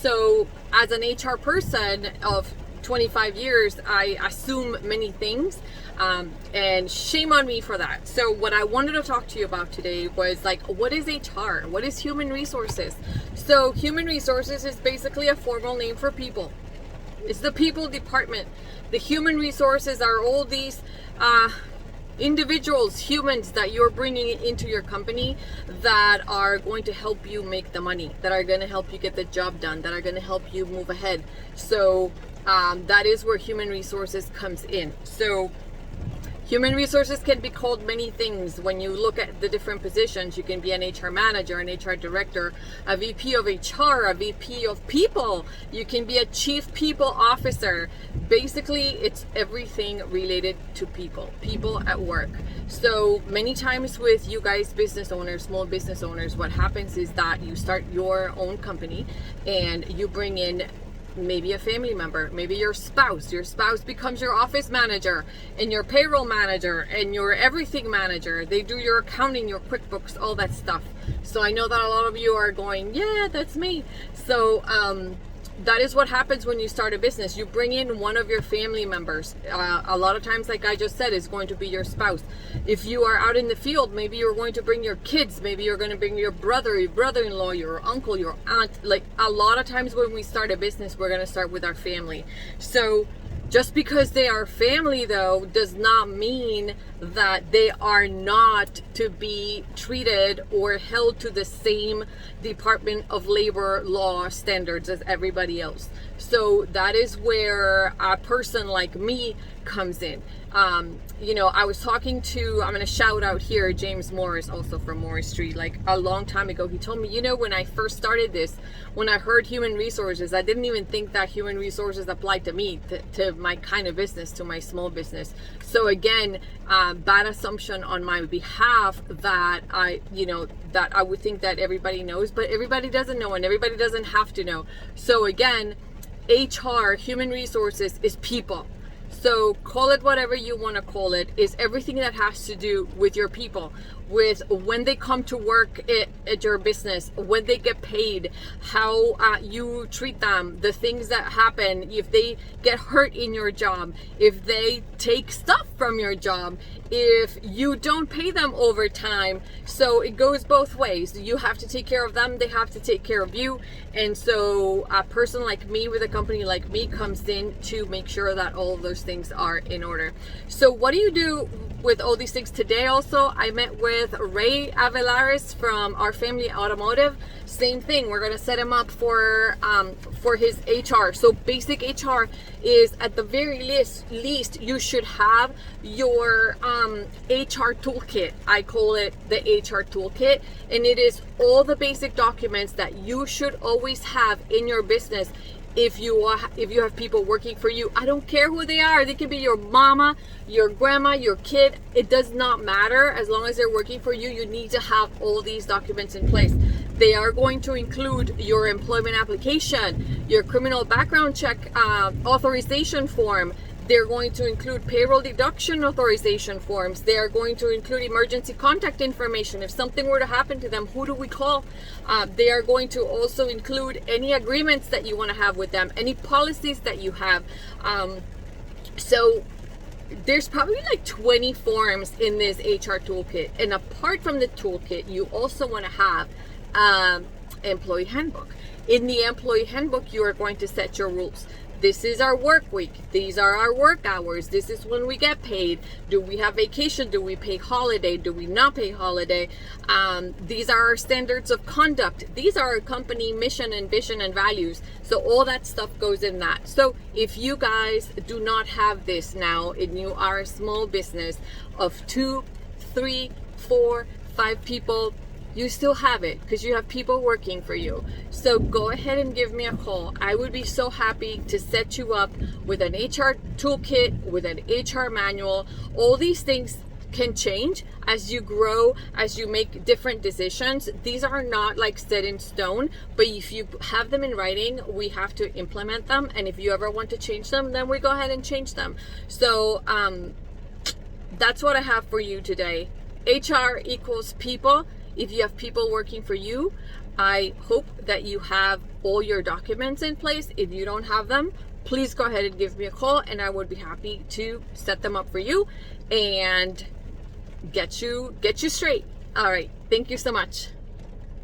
So as an HR person of 25 years, I assume many things, and shame on me for that. So what I wanted to talk to you about today was like, what is HR? What is human resources? So human resources is basically a formal name for people. It's the people department. The human resources are all these individuals, humans that you're bringing into your company that are going to help you make the money, that are going to help you get the job done, that are going to help you move ahead. So that is where human resources comes in. So human resources can be called many things. When you look at the different positions, you can be an HR manager, an HR director, a VP of HR, a VP of people. You can be a chief people officer. Basically, it's everything related to people at work. So many times with you guys, business owners, small business owners, what happens is that you start your own company and you bring in maybe a family member, maybe your spouse becomes your office manager and your payroll manager and your everything manager. They do your accounting, your QuickBooks, all that stuff. So I know that a lot of you are going, yeah, that's me. So that is what happens when you start a business. You bring in one of your family members. A lot of times, like I just said, is going to be your spouse. If you are out in the field, maybe you're going to bring your kids. Maybe you're going to bring your brother, your brother-in-law, your uncle, your aunt. Like a lot of times when we start a business, we're going to start with our family. So just because they are family, though, does not mean that they are not to be treated or held to the same Department of Labor law standards as everybody else. So that is where a person like me comes in. I was talking to, I'm going to shout out here, James Morris, also from Morris Street, like a long time ago. He told me, when I first started this, when I heard human resources, I didn't even think that human resources applied to me, to my kind of business, to my small business. So again, bad assumption on my behalf that I would think that everybody knows, but everybody doesn't know and everybody doesn't have to know. So again, HR, human resources, is people. So call it whatever you want to call it, is everything that has to do with your people, with when they come to work at your business, when they get paid, how you treat them, the things that happen, if they get hurt in your job, if they take stuff from your job, if you don't pay them overtime. So it goes both ways. You have to take care of them, they have to take care of you. And so a person like me with a company like me comes in to make sure that all of those things are in order. So what do you do with all these things? Today also I met with Ray Avelares from Our Family Automotive. Same thing, we're going to set him up for his HR. So basic HR is, at the very least you should have your HR toolkit. I call it the HR toolkit, and it is all the basic documents that you should always have in your business. If you have people working for you, I don't care who they are. They can be your mama, your grandma, your kid. It does not matter. As long as they're working for you, you need to have all these documents in place. They are going to include your employment application, your criminal background check authorization form. They're going to include payroll deduction authorization forms. They are going to include emergency contact information. If something were to happen to them, who do we call? They are going to also include any agreements that you want to have with them, any policies that you have. So there's probably like 20 forms in this HR toolkit. And apart from the toolkit, you also want to have employee handbook. In the employee handbook, you are going to set your rules. This is our work week. These are our work hours. This is when we get paid. Do we have vacation? Do we pay holiday? Do we not pay holiday? These are our standards of conduct. These are our company mission and vision and values. So all that stuff goes in that. So if you guys do not have this now, and you are a small business of 2, 3, 4, 5 people, you still have it because you have people working for you. So go ahead and give me a call. I would be so happy to set you up with an HR toolkit, with an HR manual. All these things can change as you grow, as you make different decisions. These are not like set in stone, but if you have them in writing, we have to implement them. And if you ever want to change them, then we go ahead and change them. So that's what I have for you today. HR equals people. If you have people working for you, I hope that you have all your documents in place. If you don't have them, please go ahead and give me a call, and I would be happy to set them up for you and get you straight. All right. Thank you so much.